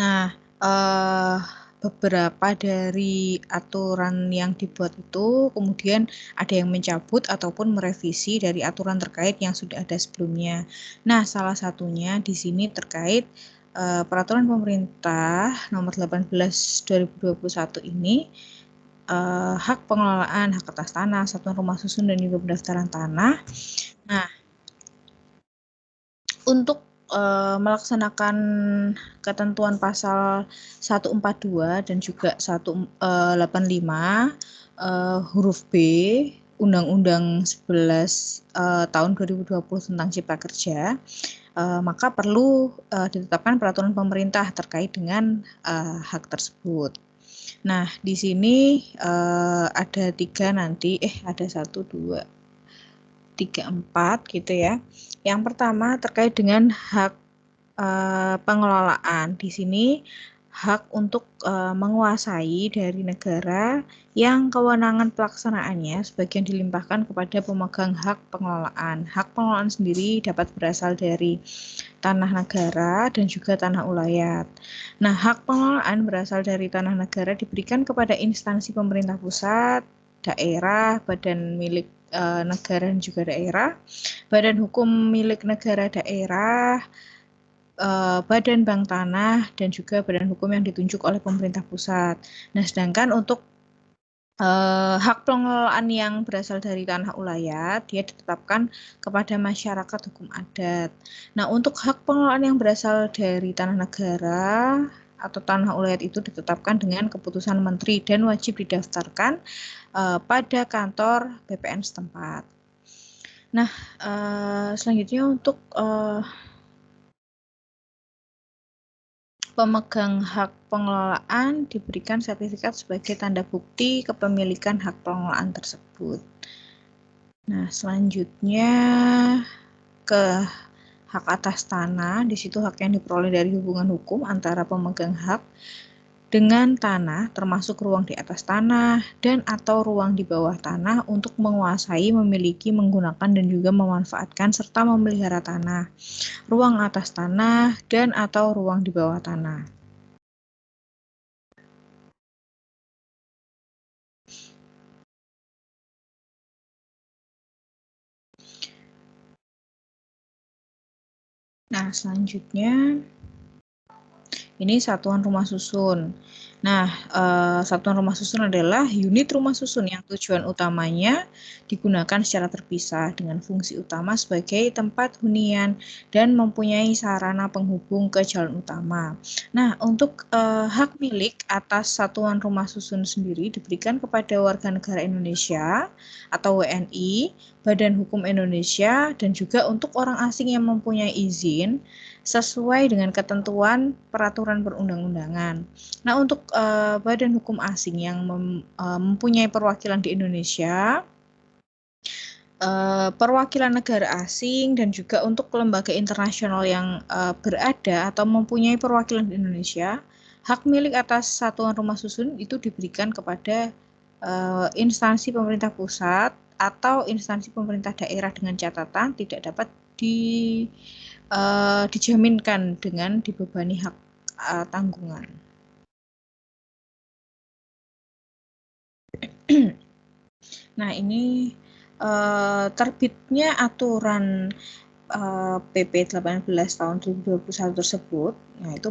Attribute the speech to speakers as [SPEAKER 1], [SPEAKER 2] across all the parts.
[SPEAKER 1] Nah, beberapa dari aturan yang dibuat itu kemudian ada yang mencabut ataupun merevisi dari aturan terkait yang sudah ada sebelumnya. Nah, salah satunya di sini terkait peraturan pemerintah nomor 18 2021 ini, hak pengelolaan hak atas tanah, satuan rumah susun dan juga pendaftaran tanah. Nah, untuk melaksanakan ketentuan pasal 142 dan juga 185 huruf B Undang-Undang 11 tahun 2020 tentang Cipta Kerja, maka perlu ditetapkan peraturan pemerintah terkait dengan hak tersebut. Nah, di sini ada ada 4 gitu ya. Yang pertama terkait dengan hak pengelolaan. Di sini hak untuk menguasai dari negara yang kewenangan pelaksanaannya sebagian dilimpahkan kepada pemegang hak pengelolaan. Hak pengelolaan sendiri dapat berasal dari tanah negara dan juga tanah ulayat. Nah, hak pengelolaan berasal dari tanah negara diberikan kepada instansi pemerintah pusat, daerah, badan milik negara dan juga daerah, badan hukum milik negara daerah, badan bank tanah, dan juga badan hukum yang ditunjuk oleh pemerintah pusat. Nah, sedangkan untuk hak pengelolaan yang berasal dari tanah ulayat, dia ditetapkan kepada masyarakat hukum adat. Nah, untuk hak pengelolaan yang berasal dari tanah negara atau tanah ulayat itu ditetapkan dengan keputusan menteri dan wajib didaftarkan pada kantor BPN setempat. Nah, selanjutnya untuk pemegang hak pengelolaan diberikan sertifikat sebagai tanda bukti kepemilikan hak pengelolaan tersebut. Nah, selanjutnya ke hak atas tanah. Di situ hak yang diperoleh dari hubungan hukum antara pemegang hak dengan tanah, termasuk ruang di atas tanah dan atau ruang di bawah tanah untuk menguasai, memiliki, menggunakan dan juga memanfaatkan serta memelihara tanah, ruang atas tanah dan atau ruang di bawah tanah. Nah, selanjutnya ini satuan rumah susun. Nah, satuan rumah susun adalah unit rumah susun yang tujuan utamanya digunakan secara terpisah dengan fungsi utama sebagai tempat hunian dan mempunyai sarana penghubung ke jalan utama. Nah, untuk hak milik atas satuan rumah susun sendiri diberikan kepada warga negara Indonesia atau WNI, Badan Hukum Indonesia, dan juga untuk orang asing yang mempunyai izin sesuai dengan ketentuan peraturan perundang-undangan. Nah, untuk badan hukum asing yang mempunyai perwakilan di Indonesia, perwakilan negara asing dan juga untuk lembaga internasional yang berada atau mempunyai perwakilan di Indonesia, hak milik atas satuan rumah susun itu diberikan kepada instansi pemerintah pusat atau instansi pemerintah daerah dengan catatan tidak dapat dijaminkan dengan dibebani hak tanggungan. Nah, ini terbitnya aturan PP 18 tahun 2021 tersebut, nah itu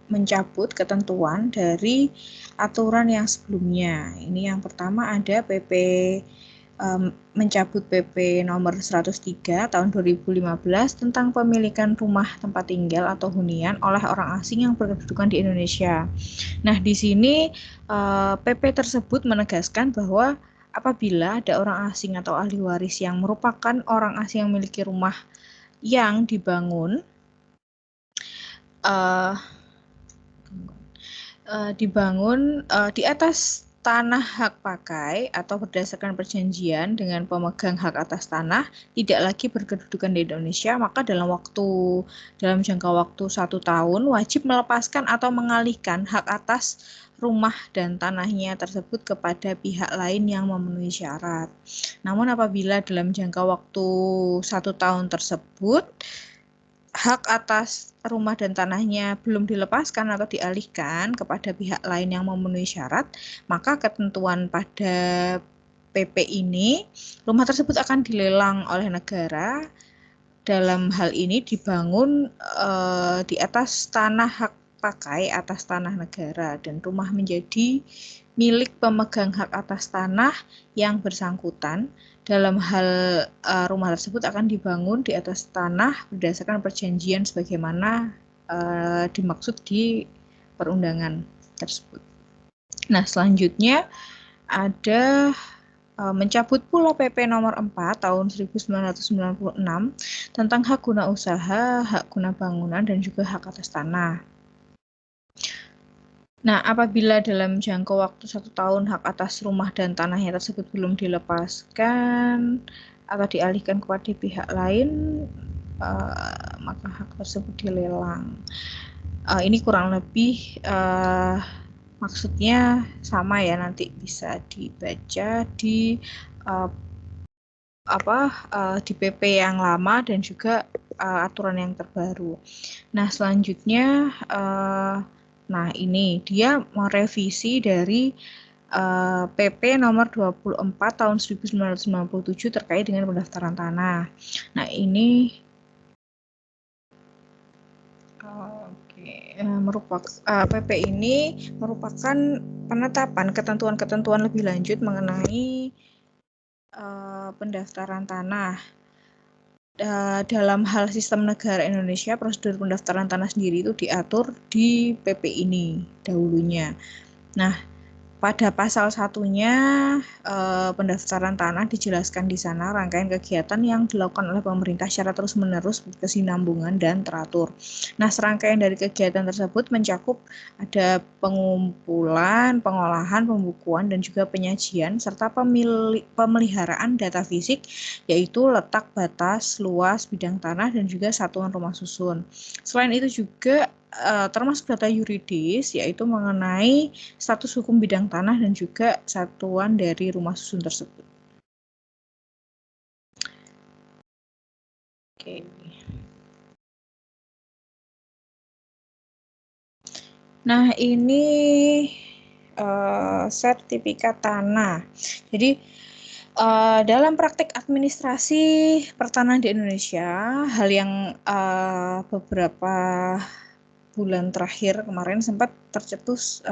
[SPEAKER 1] mencabut ketentuan dari aturan yang sebelumnya. Ini yang pertama ada PP mencabut PP nomor 103 tahun 2015 tentang pemilikan rumah tempat tinggal atau hunian oleh orang asing yang berkedudukan di Indonesia. Nah, di sini PP tersebut menegaskan bahwa apabila ada orang asing atau ahli waris yang merupakan orang asing yang memiliki rumah yang dibangun di atas tanah hak pakai atau berdasarkan perjanjian dengan pemegang hak atas tanah tidak lagi berkedudukan di Indonesia, maka dalam jangka waktu 1 tahun wajib melepaskan atau mengalihkan hak atas rumah dan tanahnya tersebut kepada pihak lain yang memenuhi syarat. Namun apabila dalam jangka waktu 1 tahun tersebut hak atas rumah dan tanahnya belum dilepaskan atau dialihkan kepada pihak lain yang memenuhi syarat, maka ketentuan pada PP ini, rumah tersebut akan dilelang oleh negara. Dalam hal ini dibangun di atas tanah hak pakai atas tanah negara, dan rumah menjadi milik pemegang hak atas tanah yang bersangkutan. Dalam hal rumah tersebut akan dibangun di atas tanah berdasarkan perjanjian sebagaimana dimaksud di perundangan tersebut. Nah, selanjutnya ada mencabut pula PP nomor 4 tahun 1996 tentang hak guna usaha, hak guna bangunan, dan juga hak atas tanah. Nah, apabila dalam jangka waktu 1 tahun hak atas rumah dan tanahnya tersebut belum dilepaskan atau dialihkan kepada pihak lain, maka hak tersebut dilelang. Ini kurang lebih maksudnya sama ya, nanti bisa dibaca di di PP yang lama dan juga aturan yang terbaru. Nah, selanjutnya nah ini dia merevisi dari PP nomor 24 tahun 1997 terkait dengan pendaftaran tanah. Nah, ini PP ini merupakan penetapan ketentuan-ketentuan lebih lanjut mengenai pendaftaran tanah. Dalam hal sistem negara Indonesia, prosedur pendaftaran tanah sendiri itu diatur di PP ini dahulunya. Nah, pada pasal 1-nya pendaftaran tanah dijelaskan di sana rangkaian kegiatan yang dilakukan oleh pemerintah secara terus-menerus, berkesinambungan dan teratur. Nah, serangkaian dari kegiatan tersebut mencakup ada pengumpulan, pengolahan, pembukuan, dan juga penyajian serta pemeliharaan data fisik, yaitu letak, batas, luas, bidang tanah, dan juga satuan rumah susun. Selain itu juga termasuk data yuridis, yaitu mengenai status hukum bidang tanah dan juga satuan dari rumah susun tersebut. Oke. Nah, ini sertifikat tanah. Jadi dalam praktik administrasi pertanahan di Indonesia, hal yang beberapa bulan terakhir kemarin sempat tercetus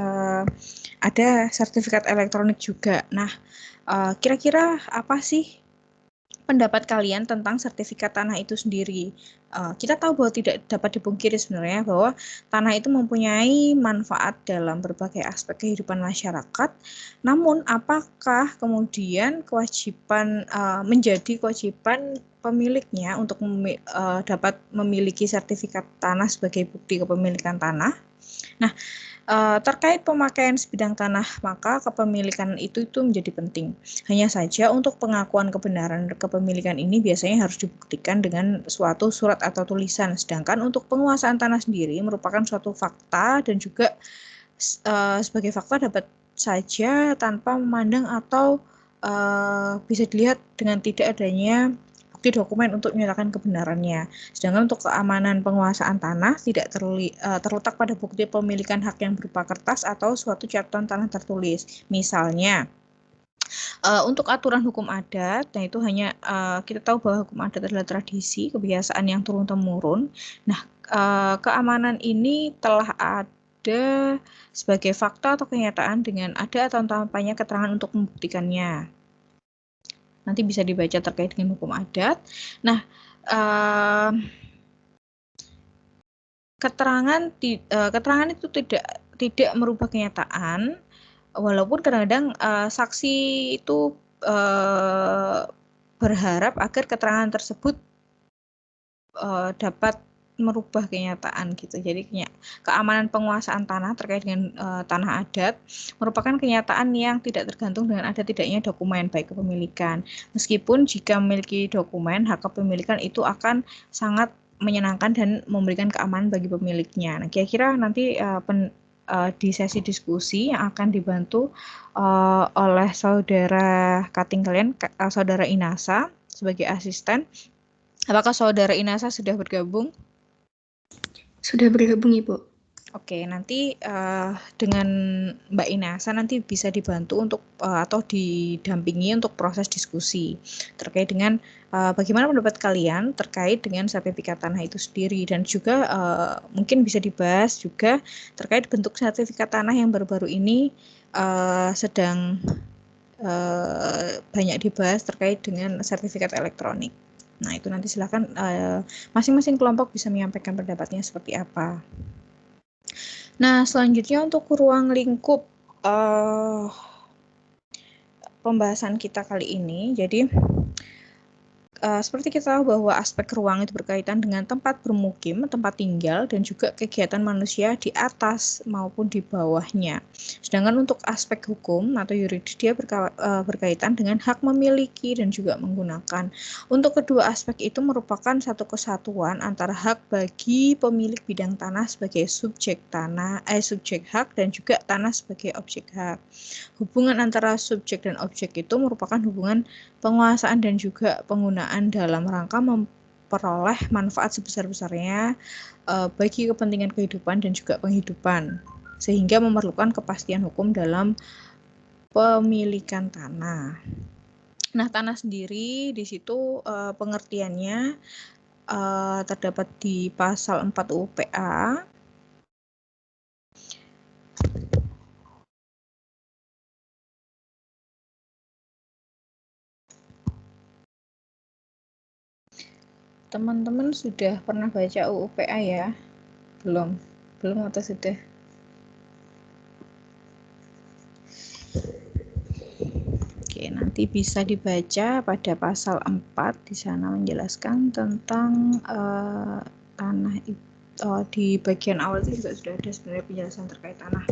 [SPEAKER 1] ada sertifikat elektronik juga. Nah, kira-kira apa sih pendapat kalian tentang sertifikat tanah itu sendiri? Kita tahu bahwa tidak dapat dipungkiri sebenarnya bahwa tanah itu mempunyai manfaat dalam berbagai aspek kehidupan masyarakat. Namun, apakah kemudian kewajiban menjadi kewajiban pemiliknya untuk dapat memiliki sertifikat tanah sebagai bukti kepemilikan tanah? Nah, terkait pemakaian sebidang tanah, maka kepemilikan itu menjadi penting. Hanya saja untuk pengakuan kebenaran kepemilikan ini biasanya harus dibuktikan dengan suatu surat atau tulisan. Sedangkan untuk penguasaan tanah sendiri merupakan suatu fakta dan juga sebagai fakta dapat saja tanpa memandang atau bisa dilihat dengan tidak adanya bukti dokumen untuk menyatakan kebenarannya. Sedangkan untuk keamanan penguasaan tanah tidak terletak pada bukti pemilikan hak yang berupa kertas atau suatu catatan tanah tertulis. Misalnya, untuk aturan hukum adat, nah itu hanya kita tahu bahwa hukum adat adalah tradisi, kebiasaan yang turun-temurun. Nah, keamanan ini telah ada sebagai fakta atau kenyataan dengan ada atau tanpanya keterangan untuk membuktikannya. Nanti bisa dibaca terkait dengan hukum adat. Nah, keterangan itu tidak merubah kenyataan, walaupun kadang-kadang saksi itu berharap agar keterangan tersebut dapat merubah kenyataan gitu. Jadi keamanan penguasaan tanah terkait dengan tanah adat merupakan kenyataan yang tidak tergantung dengan ada tidaknya dokumen baik kepemilikan. Meskipun jika memiliki dokumen, hak kepemilikan itu akan sangat menyenangkan dan memberikan keamanan bagi pemiliknya. Nah, kira-kira nanti di sesi diskusi yang akan dibantu oleh saudara cutting kalian, saudara Inasa sebagai asisten. Apakah saudara Inasa sudah bergabung?
[SPEAKER 2] Sudah bergabung, Ibu.
[SPEAKER 1] Oke, nanti dengan Mbak Inasa nanti bisa dibantu untuk atau didampingi untuk proses diskusi terkait dengan bagaimana pendapat kalian terkait dengan sertifikat tanah itu sendiri, dan juga mungkin bisa dibahas juga terkait bentuk sertifikat tanah yang baru-baru ini sedang banyak dibahas terkait dengan sertifikat elektronik. Nah, itu nanti silakan masing-masing kelompok bisa menyampaikan pendapatnya seperti apa. Nah, selanjutnya untuk ruang lingkup pembahasan kita kali ini, jadi seperti kita tahu bahwa aspek ruang itu berkaitan dengan tempat bermukim, tempat tinggal, dan juga kegiatan manusia di atas maupun di bawahnya. Sedangkan untuk aspek hukum atau yuridis dia berkaitan dengan hak memiliki dan juga menggunakan. Untuk kedua aspek itu merupakan satu kesatuan antara hak bagi pemilik bidang tanah sebagai subjek hak, dan juga tanah sebagai objek hak. Hubungan antara subjek dan objek itu merupakan hubungan penguasaan dan juga penggunaan dalam rangka memperoleh manfaat sebesar-besarnya bagi kepentingan kehidupan dan juga penghidupan, sehingga memerlukan kepastian hukum dalam pemilikan tanah. Nah, tanah sendiri di situ pengertiannya terdapat di pasal 4 UU PA. Teman-teman sudah pernah baca UU PA ya? Belum atau sudah? Oke, nanti bisa dibaca pada pasal 4, di sana menjelaskan tentang tanah itu. Di bagian awal itu juga sudah ada sebenarnya penjelasan terkait tanah.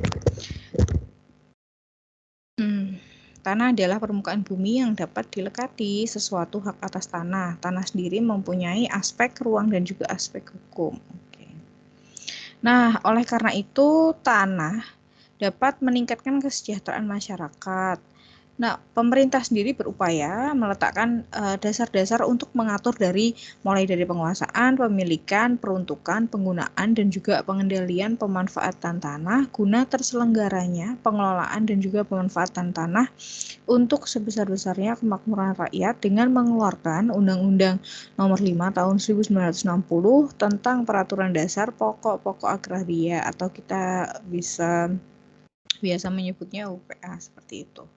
[SPEAKER 1] Tanah adalah permukaan bumi yang dapat dilekati sesuatu hak atas tanah. Tanah sendiri mempunyai aspek ruang dan juga aspek hukum. Oke. Nah, oleh karena itu tanah dapat meningkatkan kesejahteraan masyarakat. Nah, pemerintah sendiri berupaya meletakkan dasar-dasar untuk mengatur mulai dari penguasaan, pemilikan, peruntukan, penggunaan, dan juga pengendalian pemanfaatan tanah guna terselenggaranya pengelolaan dan juga pemanfaatan tanah untuk sebesar-besarnya kemakmuran rakyat dengan mengeluarkan Undang-Undang Nomor 5 Tahun 1960 tentang Peraturan Dasar Pokok-pokok Agraria, atau kita biasa menyebutnya UPA seperti itu.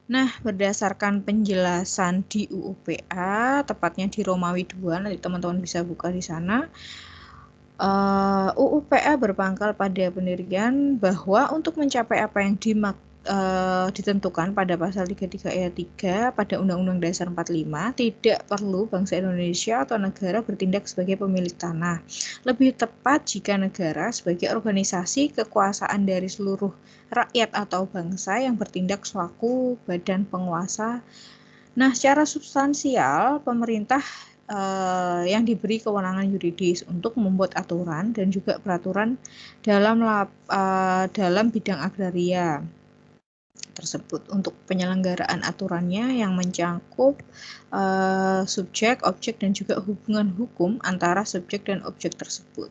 [SPEAKER 1] Nah, berdasarkan penjelasan di UUPA, tepatnya di Romawi 2, nanti teman-teman bisa buka di sana. UUPA berpangkal pada pendirian bahwa untuk mencapai apa yang ditentukan pada pasal 33 ayat 3 pada Undang-Undang Dasar 45, tidak perlu bangsa Indonesia atau negara bertindak sebagai pemilik tanah. Lebih tepat jika negara sebagai organisasi kekuasaan dari seluruh rakyat atau bangsa yang bertindak selaku badan penguasa. Nah, secara substansial, pemerintah yang diberi kewenangan yuridis untuk membuat aturan dan juga peraturan dalam bidang agraria tersebut untuk penyelenggaraan aturannya yang mencakup subjek, objek, dan juga hubungan hukum antara subjek dan objek tersebut.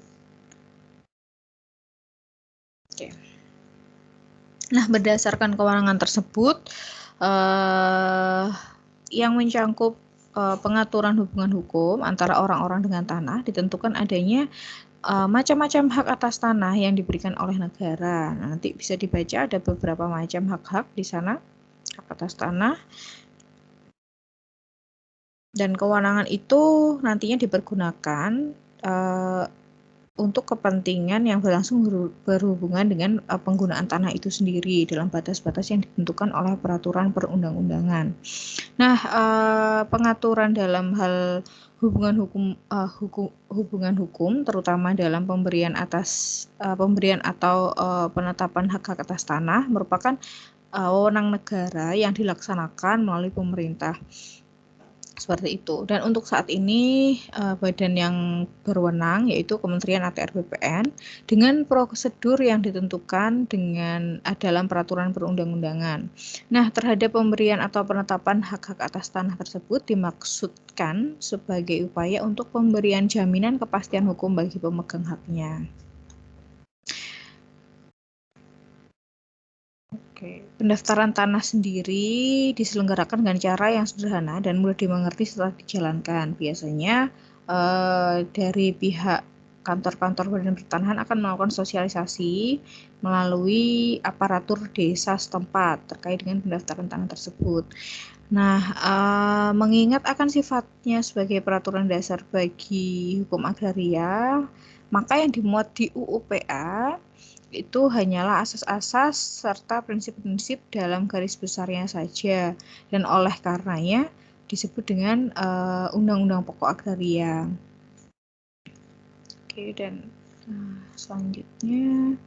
[SPEAKER 1] Oke. Nah, berdasarkan kewenangan tersebut yang mencangkup pengaturan hubungan hukum antara orang-orang dengan tanah, ditentukan adanya macam-macam hak atas tanah yang diberikan oleh negara. Nah, nanti bisa dibaca ada beberapa macam hak-hak di sana, hak atas tanah. Dan kewenangan itu nantinya dipergunakan untuk kepentingan yang berlangsung berhubungan dengan penggunaan tanah itu sendiri dalam batas-batas yang ditentukan oleh peraturan perundang-undangan. Nah, pengaturan dalam hal hubungan hukum terutama dalam pemberian atau penetapan hak-hak atas tanah merupakan wewenang negara yang dilaksanakan melalui pemerintah. Seperti itu. Dan untuk saat ini badan yang berwenang yaitu Kementerian ATR BPN dengan prosedur yang ditentukan dengan dalam peraturan perundang-undangan. Nah, terhadap pemberian atau penetapan hak-hak atas tanah tersebut dimaksudkan sebagai upaya untuk pemberian jaminan kepastian hukum bagi pemegang haknya. Oke, pendaftaran tanah sendiri diselenggarakan dengan cara yang sederhana dan mudah dimengerti setelah dijalankan. Biasanya dari pihak kantor-kantor badan pertanahan akan melakukan sosialisasi melalui aparatur desa setempat terkait dengan pendaftaran tanah tersebut. Nah, mengingat akan sifatnya sebagai peraturan dasar bagi hukum agraria, maka yang dimuat di UU PA itu hanyalah asas-asas serta prinsip-prinsip dalam garis besarnya saja, dan oleh karenanya disebut dengan Undang-Undang Pokok Agraria. Oke, dan selanjutnya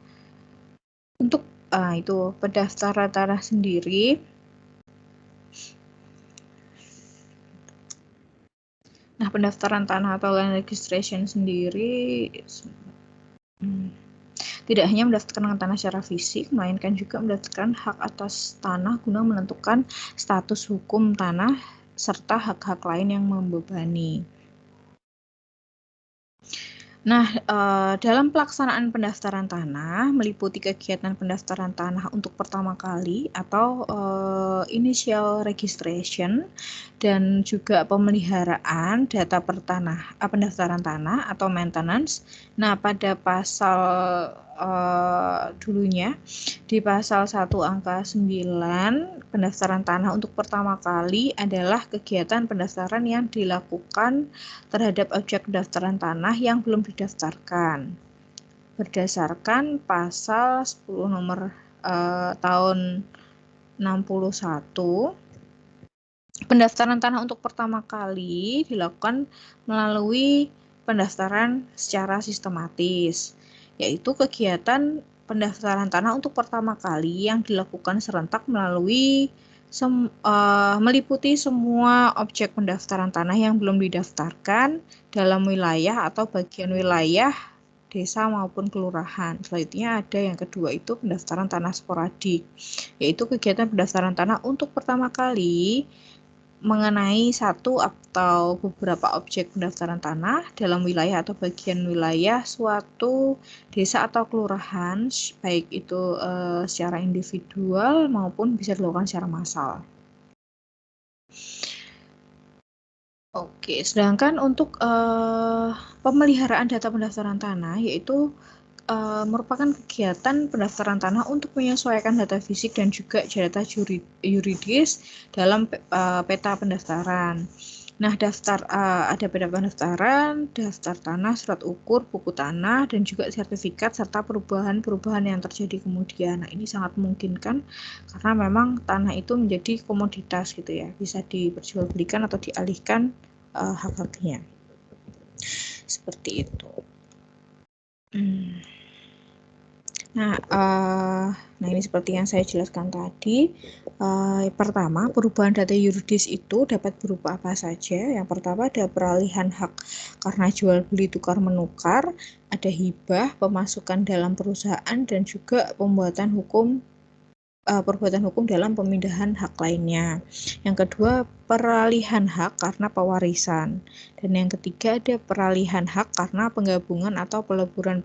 [SPEAKER 1] untuk itu pendaftaran tanah sendiri. Nah, pendaftaran tanah atau land registration sendiri tidak hanya mendaftarkan tanah secara fisik, melainkan juga mendaftarkan hak atas tanah guna menentukan status hukum tanah serta hak-hak lain yang membebani. Nah, dalam pelaksanaan pendaftaran tanah meliputi kegiatan pendaftaran tanah untuk pertama kali atau initial registration dan juga pemeliharaan data pendaftaran tanah atau maintenance. Nah, pada pasal dulunya di pasal 1 angka 9 pendaftaran tanah untuk pertama kali adalah kegiatan pendaftaran yang dilakukan terhadap objek pendaftaran tanah yang belum didaftarkan berdasarkan pasal 10 nomor tahun 61. Pendaftaran tanah untuk pertama kali dilakukan melalui pendaftaran secara sistematis, yaitu kegiatan pendaftaran tanah untuk pertama kali yang dilakukan serentak melalui meliputi semua objek pendaftaran tanah yang belum didaftarkan dalam wilayah atau bagian wilayah desa maupun kelurahan. Selanjutnya ada yang kedua itu pendaftaran tanah sporadik, yaitu kegiatan pendaftaran tanah untuk pertama kali mengenai satu atau beberapa objek pendaftaran tanah dalam wilayah atau bagian wilayah suatu desa atau kelurahan, baik itu secara individual maupun bisa dilakukan secara massal. Oke, sedangkan untuk pemeliharaan data pendaftaran tanah yaitu merupakan kegiatan pendaftaran tanah untuk menyesuaikan data fisik dan juga data yuridis dalam peta pendaftaran. Nah, ada peta pendaftaran, daftar tanah, surat ukur, buku tanah, dan juga sertifikat serta perubahan-perubahan yang terjadi kemudian. Nah, ini sangat memungkinkan karena memang tanah itu menjadi komoditas gitu ya, bisa diperjualbelikan atau dialihkan hak-haknya. Seperti itu. Nah, ini seperti yang saya jelaskan tadi. Pertama, perubahan data yuridis itu dapat berupa apa saja. Yang pertama ada peralihan hak karena jual beli tukar menukar, ada hibah, pemasukan dalam perusahaan, dan juga perbuatan hukum dalam pemindahan hak lainnya. Yang kedua, peralihan hak karena pewarisan. Dan yang ketiga ada peralihan hak karena penggabungan atau peleburan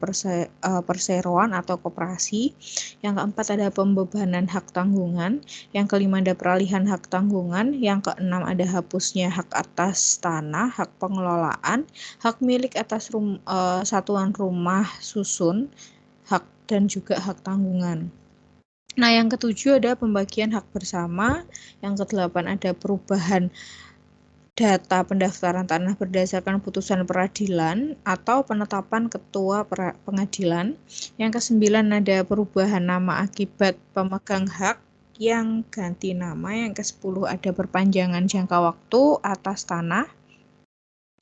[SPEAKER 1] perseroan atau koperasi. Yang keempat ada pembebanan hak tanggungan. Yang kelima ada peralihan hak tanggungan. Yang keenam ada hapusnya hak atas tanah, hak pengelolaan, hak milik atas satuan rumah susun, hak dan juga hak tanggungan. Nah, yang ketujuh ada pembagian hak bersama, yang kedelapan ada perubahan data pendaftaran tanah berdasarkan putusan peradilan atau penetapan ketua pengadilan. Yang kesembilan ada perubahan nama akibat pemegang hak yang ganti nama. Yang ke-10 ada perpanjangan jangka waktu atas tanah.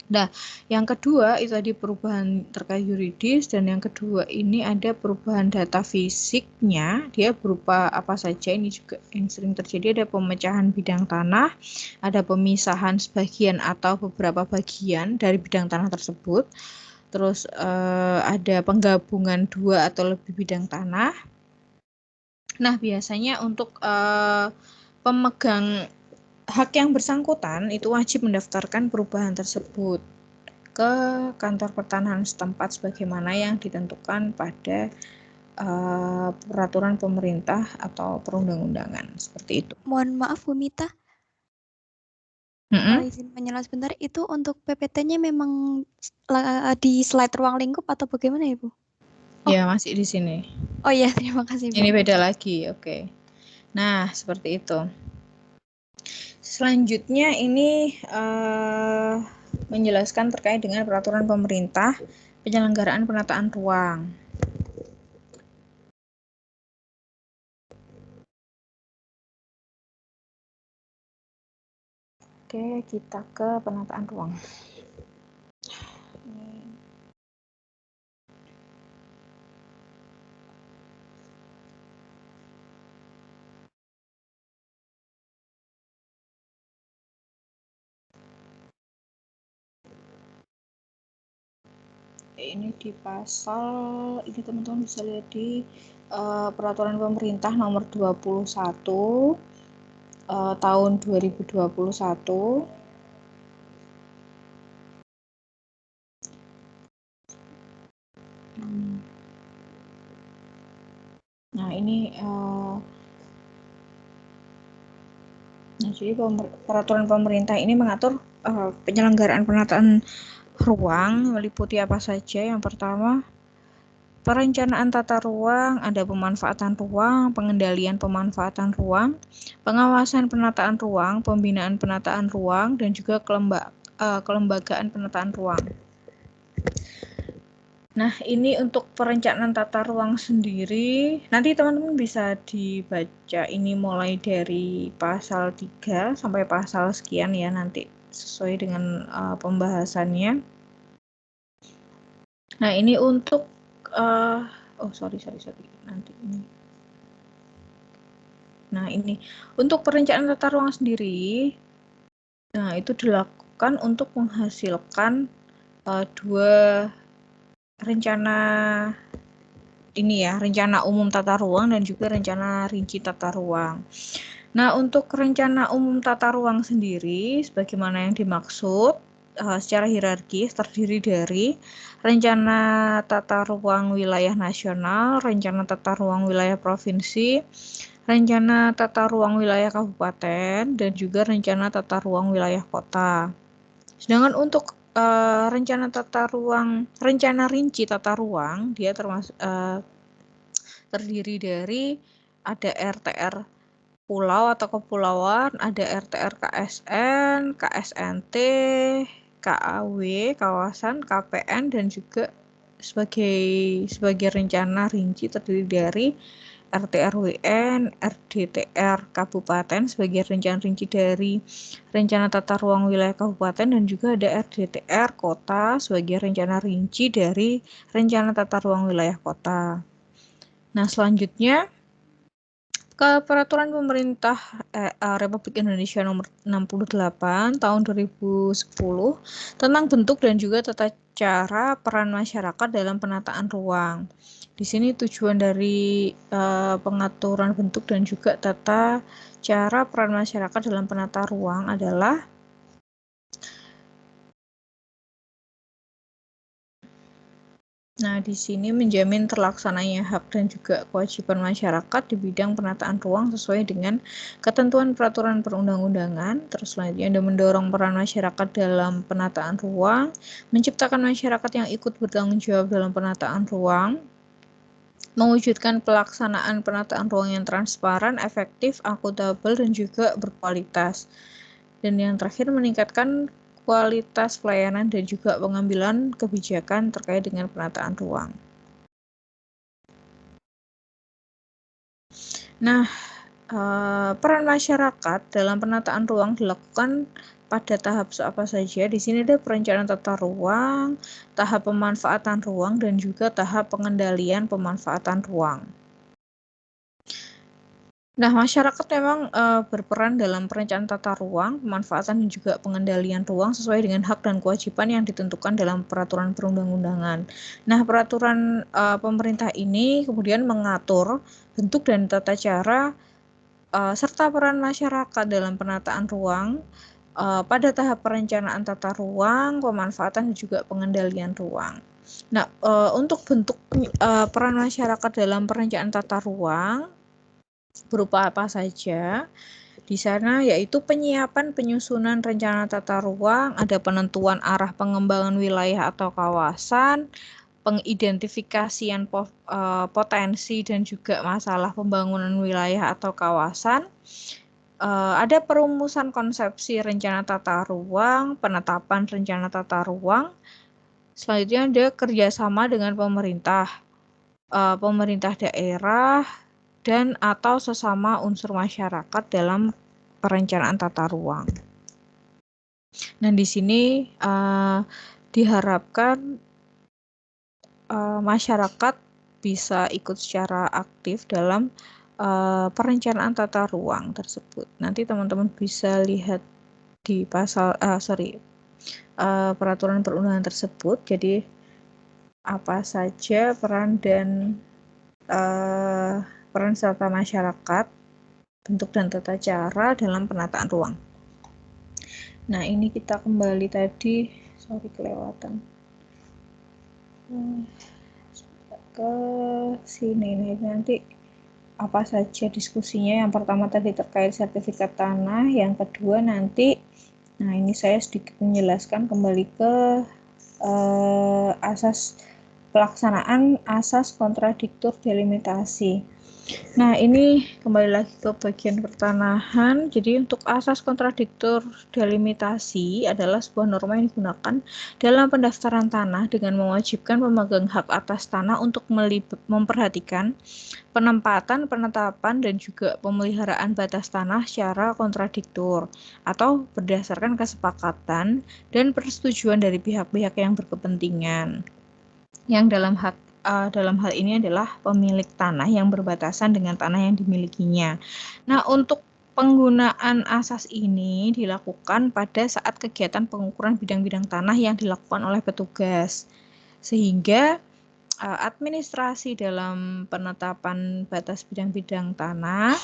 [SPEAKER 1] Nah, yang kedua itu tadi perubahan terkait yuridis, dan yang kedua ini ada perubahan data fisiknya, dia berupa apa saja. Ini juga yang sering terjadi, ada pemecahan bidang tanah, ada pemisahan sebagian atau beberapa bagian dari bidang tanah tersebut, terus ada penggabungan 2 atau lebih bidang tanah. Nah, biasanya untuk pemegang hak yang bersangkutan itu wajib mendaftarkan perubahan tersebut ke kantor pertanahan setempat sebagaimana yang ditentukan pada peraturan pemerintah atau perundang-undangan seperti itu.
[SPEAKER 2] Mohon maaf Bu Mita, izin menyela sebentar, itu untuk PPT-nya memang di slide ruang lingkup atau bagaimana ya Bu?
[SPEAKER 1] Ya, masih di sini.
[SPEAKER 2] Oh iya, terima kasih Bu.
[SPEAKER 1] Ini beda lagi, oke. Nah, seperti itu. Selanjutnya ini menjelaskan terkait dengan peraturan pemerintah penyelenggaraan penataan ruang. Oke, kita ke penataan ruang. Ini di pasal, ini teman-teman bisa lihat di peraturan pemerintah nomor 21 tahun 2021. Nah, ini jadi peraturan pemerintah ini mengatur penyelenggaraan penataan ruang, meliputi apa saja. Yang pertama, perencanaan tata ruang, ada pemanfaatan ruang, pengendalian pemanfaatan ruang, pengawasan penataan ruang, pembinaan penataan ruang, dan juga kelembagaan penataan ruang. Nah, ini untuk perencanaan tata ruang sendiri, nanti teman-teman bisa dibaca ini mulai dari pasal 3 sampai pasal sekian ya, nanti sesuai dengan pembahasannya. Nah, ini untuk nanti ini. Nah, ini untuk perencanaan tata ruang sendiri, nah itu dilakukan untuk menghasilkan dua rencana ini ya, rencana umum tata ruang dan juga rencana rinci tata ruang. Nah, untuk rencana umum tata ruang sendiri, sebagaimana yang dimaksud, secara hierarkis terdiri dari rencana tata ruang wilayah nasional, rencana tata ruang wilayah provinsi, rencana tata ruang wilayah kabupaten, dan juga rencana tata ruang wilayah kota. Sedangkan untuk rencana rinci tata ruang, dia termasuk terdiri dari ada RTR pulau atau kepulauan, ada RTR KSN, KSNT, KAW, kawasan, KPN, dan juga sebagai rencana rinci terdiri dari RT/RWN, RDTR Kabupaten sebagai rencana rinci dari rencana tata ruang wilayah kabupaten, dan juga ada RDTR Kota sebagai rencana rinci dari rencana tata ruang wilayah kota. Nah, selanjutnya ke Peraturan Pemerintah Republik Indonesia Nomor 68 Tahun 2010 tentang bentuk dan juga tata cara peran masyarakat dalam penataan ruang. Di sini tujuan dari pengaturan bentuk dan juga tata cara peran masyarakat dalam penata ruang adalah di sini menjamin terlaksananya hak dan juga kewajiban masyarakat di bidang penataan ruang sesuai dengan ketentuan peraturan perundang-undangan. Terus selanjutnya ada mendorong peran masyarakat dalam penataan ruang, menciptakan masyarakat yang ikut bertanggung jawab dalam penataan ruang, mewujudkan pelaksanaan penataan ruang yang transparan, efektif, akuntabel, dan juga berkualitas. Dan yang terakhir, meningkatkan kualitas pelayanan dan juga pengambilan kebijakan terkait dengan penataan ruang. Nah, peran masyarakat dalam penataan ruang dilakukan pada tahap apa saja? Di sini ada perencanaan tata ruang, tahap pemanfaatan ruang, dan juga tahap pengendalian pemanfaatan ruang. Nah, masyarakat memang berperan dalam perencanaan tata ruang, pemanfaatan dan juga pengendalian ruang sesuai dengan hak dan kewajiban yang ditentukan dalam peraturan perundang-undangan. Nah, peraturan pemerintah ini kemudian mengatur bentuk dan tata cara serta peran masyarakat dalam penataan ruang pada tahap perencanaan tata ruang, pemanfaatan dan juga pengendalian ruang. Nah, untuk bentuk peran masyarakat dalam perencanaan tata ruang berupa apa saja? Di sana yaitu penyiapan penyusunan rencana tata ruang, ada penentuan arah pengembangan wilayah atau kawasan, pengidentifikasian potensi dan juga masalah pembangunan wilayah atau kawasan, ada perumusan konsepsi rencana tata ruang, penetapan rencana tata ruang, selanjutnya ada kerjasama dengan pemerintah daerah, dan atau sesama unsur masyarakat dalam perencanaan tata ruang. Nah, di sini diharapkan masyarakat bisa ikut secara aktif dalam perencanaan tata ruang tersebut. Nanti teman-teman bisa lihat di pasal peraturan perundangan tersebut. Jadi apa saja peran dan peran serta masyarakat, bentuk dan tata cara dalam penataan ruang. Nah, ini kita kembali tadi, kelewatan ke sini nih, nanti apa saja diskusinya. Yang pertama tadi terkait sertifikat tanah, yang kedua nanti, nah ini saya sedikit menjelaskan kembali ke asas pelaksanaan asas kontradiktur delimitasi. Nah, ini kembali lagi ke bagian pertanahan. Jadi untuk asas kontradiktur delimitasi adalah sebuah norma yang digunakan dalam pendaftaran tanah dengan mewajibkan pemegang hak atas tanah untuk memperhatikan penempatan, penetapan, dan juga pemeliharaan batas tanah secara kontradiktur atau berdasarkan kesepakatan dan persetujuan dari pihak-pihak yang berkepentingan. Yang dalam hal ini adalah pemilik tanah yang berbatasan dengan tanah yang dimilikinya. Nah, untuk penggunaan asas ini dilakukan pada saat kegiatan pengukuran bidang-bidang tanah yang dilakukan oleh petugas, sehingga administrasi dalam penetapan batas bidang-bidang tanah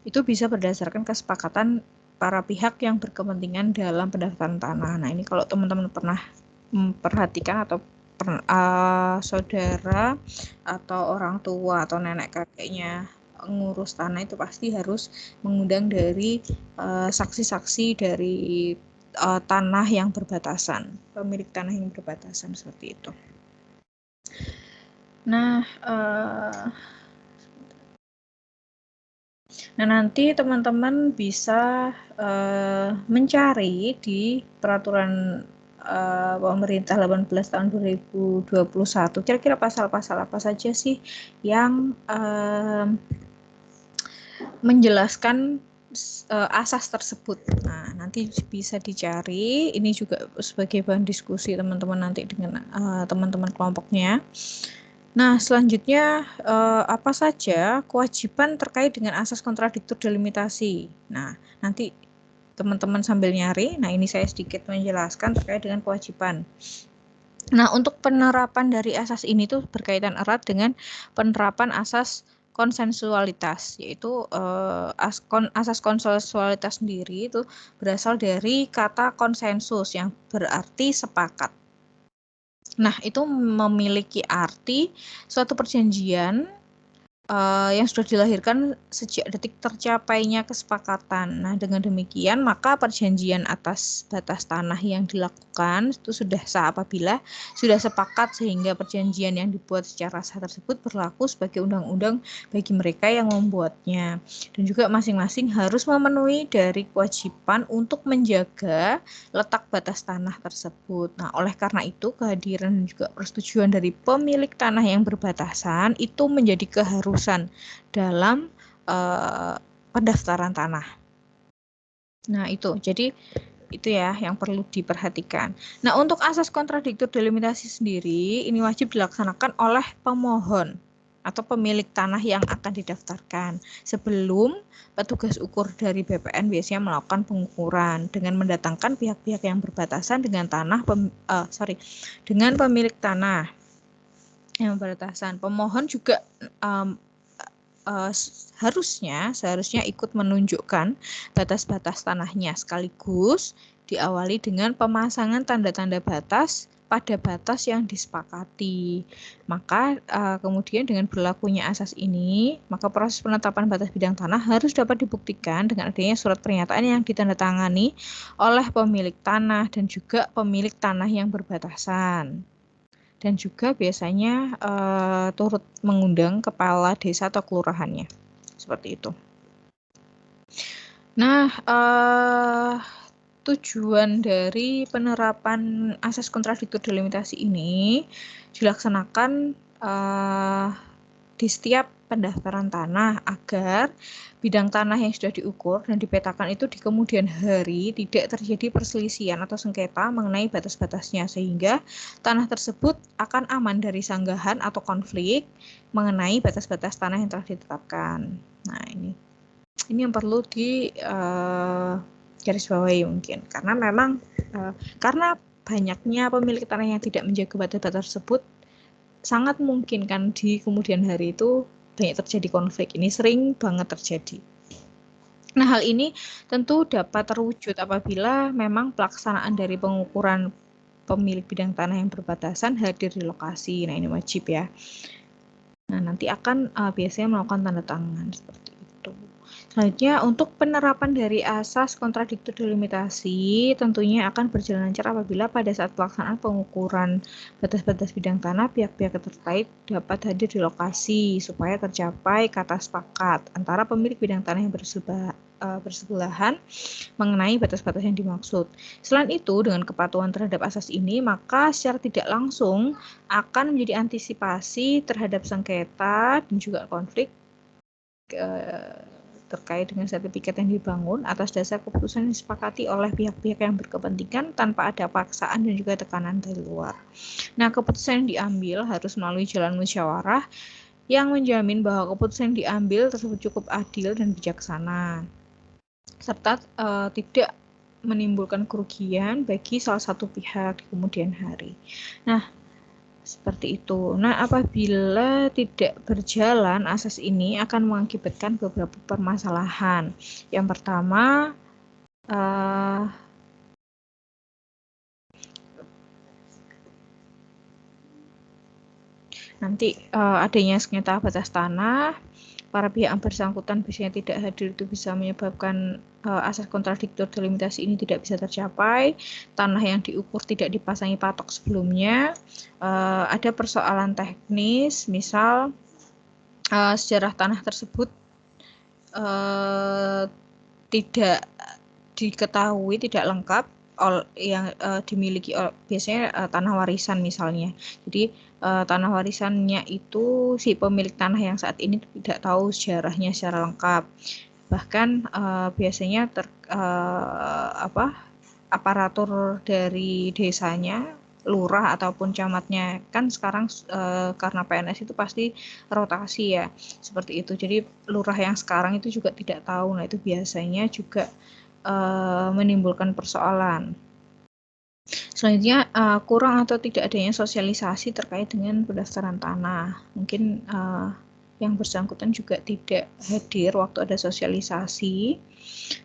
[SPEAKER 1] itu bisa berdasarkan kesepakatan para pihak yang berkepentingan dalam pendaftaran tanah. Nah, ini kalau teman-teman pernah memperhatikan atau saudara atau orang tua atau nenek kakeknya ngurus tanah itu pasti harus mengundang dari saksi-saksi dari tanah yang berbatasan, pemilik tanah yang berbatasan, seperti itu. Nah, nanti teman-teman bisa mencari di peraturan pemerintah 18 tahun 2021, kira-kira pasal-pasal apa saja sih yang menjelaskan asas tersebut. Nah, nanti bisa dicari, ini juga sebagai bahan diskusi teman-teman nanti dengan teman-teman kelompoknya. Nah, selanjutnya apa saja kewajiban terkait dengan asas kontradiktur delimitasi. Nah, nanti teman-teman sambil nyari. Nah, ini saya sedikit menjelaskan terkait dengan kewajiban. Nah, untuk penerapan dari asas ini tuh berkaitan erat dengan penerapan asas konsensualitas, yaitu asas konsensualitas sendiri itu berasal dari kata konsensus yang berarti sepakat. Nah, itu memiliki arti suatu perjanjian yang sudah dilahirkan sejak detik tercapainya kesepakatan. Nah, dengan demikian maka perjanjian atas batas tanah yang dilakukan itu sudah sah apabila sudah sepakat, sehingga perjanjian yang dibuat secara sah tersebut berlaku sebagai undang-undang bagi mereka yang membuatnya. Dan juga masing-masing harus memenuhi dari kewajiban untuk menjaga letak batas tanah tersebut. Nah, oleh karena itu kehadiran dan juga persetujuan dari pemilik tanah yang berbatasan itu menjadi keharusan dalam pendaftaran tanah. Nah, itu. Jadi Itu ya yang perlu diperhatikan. Nah, untuk asas kontradiktor delimitasi sendiri ini wajib dilaksanakan oleh pemohon atau pemilik tanah yang akan didaftarkan sebelum petugas ukur dari BPN biasanya melakukan pengukuran dengan mendatangkan pihak-pihak yang berbatasan dengan dengan pemilik tanah yang berbatasan. Pemohon juga seharusnya ikut menunjukkan batas-batas tanahnya sekaligus diawali dengan pemasangan tanda-tanda batas pada batas yang disepakati. Maka kemudian dengan berlakunya asas ini, maka proses penetapan batas bidang tanah harus dapat dibuktikan dengan adanya surat pernyataan yang ditandatangani oleh pemilik tanah dan juga pemilik tanah yang berbatasan. Dan juga biasanya turut mengundang kepala desa atau kelurahannya. Seperti itu. Nah, tujuan dari penerapan asas kontradiktor delimitasi ini dilaksanakan di setiap pendaftaran tanah agar bidang tanah yang sudah diukur dan dipetakan itu di kemudian hari tidak terjadi perselisihan atau sengketa mengenai batas-batasnya sehingga tanah tersebut akan aman dari sanggahan atau konflik mengenai batas-batas tanah yang telah ditetapkan. Nah, ini yang perlu di garis bawahi mungkin karena memang karena banyaknya pemilik tanah yang tidak menjaga batas-batas tersebut sangat mungkin kan di kemudian hari itu banyak terjadi konflik. Ini sering banget terjadi. Nah, hal ini tentu dapat terwujud apabila memang pelaksanaan dari pengukuran pemilik bidang tanah yang berbatasan hadir di lokasi. Nah, ini wajib ya. Nah, nanti akan biasanya melakukan tanda tangan seperti itu. Selanjutnya, untuk penerapan dari asas kontradiktor delimitasi tentunya akan berjalan lancar apabila pada saat pelaksanaan pengukuran batas-batas bidang tanah pihak-pihak terkait dapat hadir di lokasi supaya tercapai kata sepakat antara pemilik bidang tanah yang bersebelahan mengenai batas-batas yang dimaksud. Selain itu, dengan kepatuhan terhadap asas ini, maka secara tidak langsung akan menjadi antisipasi terhadap sengketa dan juga konflik terkait dengan sertifikat yang dibangun atas dasar keputusan yang disepakati oleh pihak-pihak yang berkepentingan tanpa ada paksaan dan juga tekanan dari luar. Nah, keputusan yang diambil harus melalui jalan musyawarah yang menjamin bahwa keputusan yang diambil tersebut cukup adil dan bijaksana, serta tidak menimbulkan kerugian bagi salah satu pihak di kemudian hari. Nah, seperti itu. Nah, apabila tidak berjalan, asas ini akan mengakibatkan beberapa permasalahan. Yang pertama, nanti adanya sengketa batas tanah, para pihak yang bersangkutan biasanya tidak hadir itu bisa menyebabkan asas kontradiktor delimitasi ini tidak bisa tercapai, tanah yang diukur tidak dipasangi patok sebelumnya, ada persoalan teknis, misal sejarah tanah tersebut tidak diketahui, tidak lengkap yang dimiliki biasanya tanah warisan misalnya. Jadi tanah warisannya itu si pemilik tanah yang saat ini tidak tahu sejarahnya secara lengkap. Bahkan biasanya aparatur dari desanya, lurah ataupun camatnya kan sekarang karena PNS itu pasti rotasi ya, seperti itu. Jadi lurah yang sekarang itu juga tidak tahu. Nah, itu biasanya juga menimbulkan persoalan. Selanjutnya, kurang atau tidak adanya sosialisasi terkait dengan pendaftaran tanah. Mungkin yang bersangkutan juga tidak hadir waktu ada sosialisasi.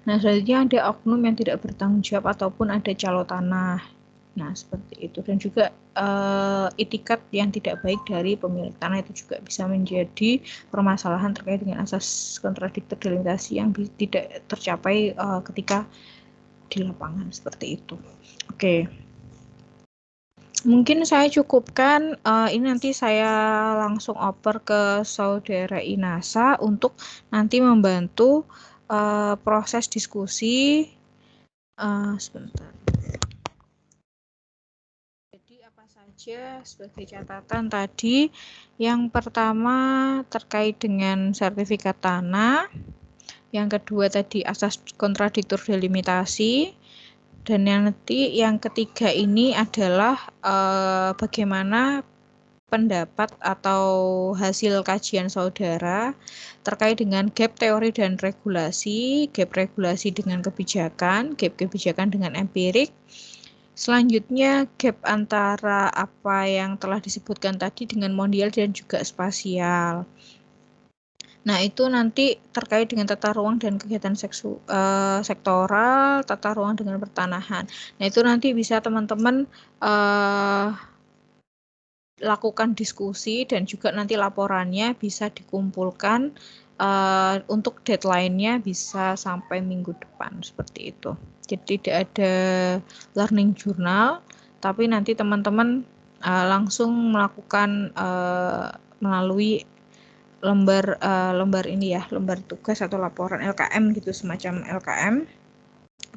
[SPEAKER 1] Nah, selanjutnya ada oknum yang tidak bertanggung jawab ataupun ada calo tanah. Nah, seperti itu. Dan juga itikat yang tidak baik dari pemilik tanah itu juga bisa menjadi permasalahan terkait dengan asas kontradiktor delimitasi yang tidak tercapai ketika di lapangan seperti itu. Oke. Mungkin saya cukupkan, ini nanti saya langsung oper ke Saudara Inasa untuk nanti membantu proses diskusi. Sebentar. Jadi apa saja sebagai catatan tadi? Yang pertama terkait dengan sertifikat tanah. Yang kedua tadi asas kontradiktor delimitasi. Dan yang ketiga ini adalah bagaimana pendapat atau hasil kajian saudara terkait dengan gap teori dan regulasi, gap regulasi dengan kebijakan, gap kebijakan dengan empirik. Selanjutnya, gap antara apa yang telah disebutkan tadi dengan mondial dan juga spasial. Nah, itu nanti terkait dengan tata ruang dan kegiatan sektoral, tata ruang dengan pertanahan. Nah, itu nanti bisa teman-teman lakukan diskusi dan juga nanti laporannya bisa dikumpulkan untuk deadline-nya bisa sampai minggu depan, seperti itu. Jadi tidak ada learning journal, tapi nanti teman-teman langsung melakukan melalui lembar ini ya, lembar tugas atau laporan LKM gitu, semacam LKM,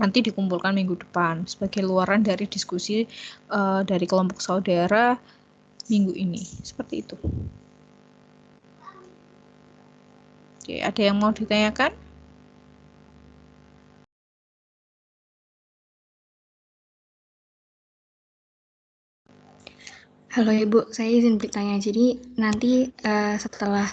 [SPEAKER 1] nanti dikumpulkan minggu depan sebagai luaran dari diskusi dari kelompok saudara minggu ini, seperti itu. Oke, ada yang mau ditanyakan?
[SPEAKER 3] Halo Ibu, saya izin bertanya. Jadi nanti setelah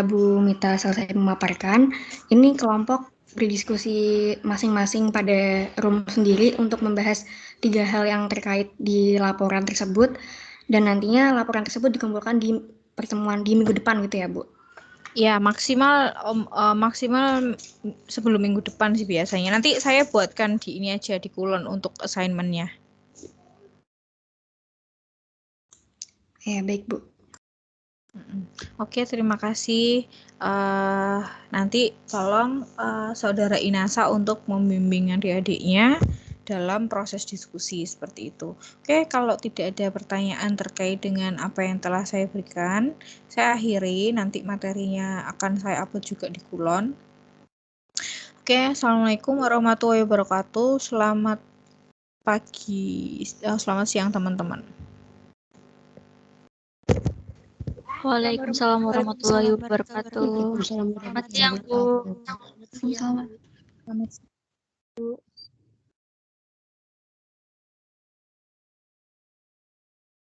[SPEAKER 3] Bu Mita selesai memaparkan, ini kelompok berdiskusi masing-masing pada room sendiri untuk membahas 3 hal yang terkait di laporan tersebut, dan nantinya laporan tersebut dikumpulkan di pertemuan di minggu depan gitu ya, Bu?
[SPEAKER 1] Ya, maksimal sebelum minggu depan sih biasanya. Nanti saya buatkan di ini aja, di kulon untuk assignment-nya.
[SPEAKER 3] Ya, baik Bu.
[SPEAKER 1] Oke, terima kasih. Nanti tolong Saudara Inasa untuk membimbing adik-adiknya dalam proses diskusi seperti itu. Oke, kalau tidak ada pertanyaan terkait dengan apa yang telah saya berikan, saya akhiri. Nanti materinya akan saya upload juga di kulon. Oke, Assalamualaikum warahmatullahi wabarakatuh. Selamat pagi, selamat siang teman-teman.
[SPEAKER 4] Waalaikumsalam warahmatullahi wabarakatuh. Selamat siang, Bu.
[SPEAKER 3] Selamat.